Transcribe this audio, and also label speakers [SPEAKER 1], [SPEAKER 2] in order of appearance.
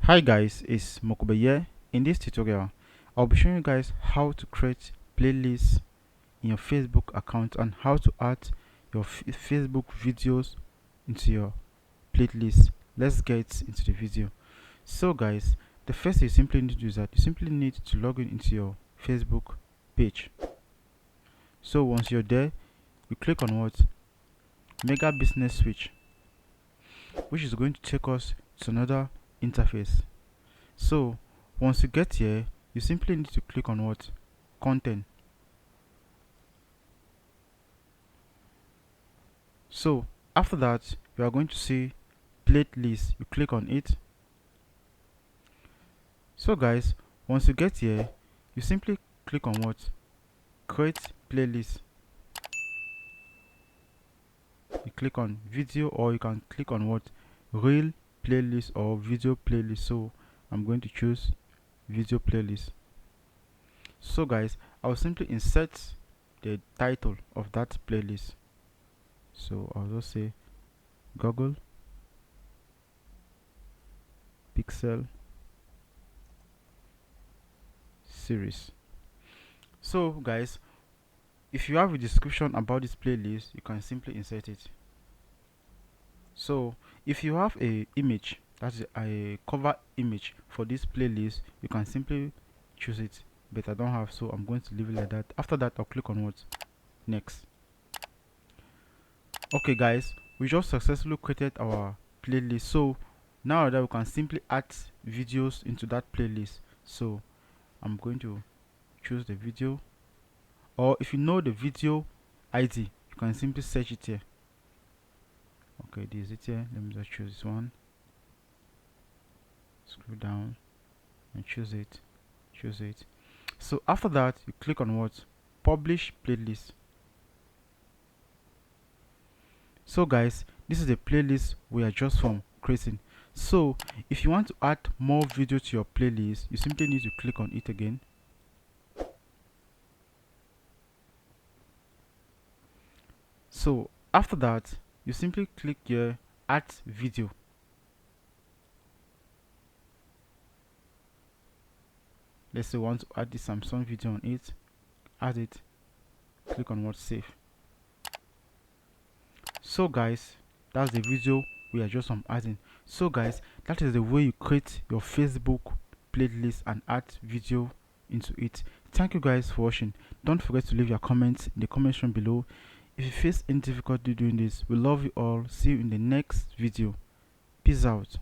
[SPEAKER 1] Hi guys, it's Mokuba here. In this tutorial, I'll be showing you guys how to create playlists in your Facebook account and how to add your Facebook videos into your playlist. Let's get into the video. So guys, the first thing you simply need to do is that you simply need to log in into your Facebook page. So once you're there, you click on what? Mega Business Switch, which is going to take us to another interface. So once you get here, you simply need to click on what? Content. So after that, you are going to see playlist. You click on it. So guys, once you get here, you simply click on what? Create playlist. You click on video, or you can click on what? Real playlist or video playlist. So I'm going to choose video playlist. So guys, I'll simply insert the title of that playlist. So I'll just say Google Pixel series. So guys, if you have a description about this playlist, you can simply insert it. So if you have a image, that's a cover image for this playlist, you can simply choose it, but I don't have, so I'm going to leave it like that. After that, I'll click on what? Next. Okay guys, we just successfully created our playlist. So now that we can simply add videos into that playlist. So I'm going to choose the video, or if you know the video ID, you can simply search it here. Okay, this is it here. Let me just choose this one. Scroll down and choose it. So after that, you click on what? Publish playlist. So guys, this is the playlist we are just from creating. So if you want to add more video to your playlist, you simply need to click on it again. So after that, you simply click here, add video. Let's say we want to add the Samsung video on it. Add it. Click on what? Save. So guys, that's the video we are just adding. So guys, that is the way you create your Facebook playlist and add video into it. Thank you guys for watching. Don't forget to leave your comments in the comment section below. If you face any difficulty doing this, we love you all. See you in the next video. Peace out.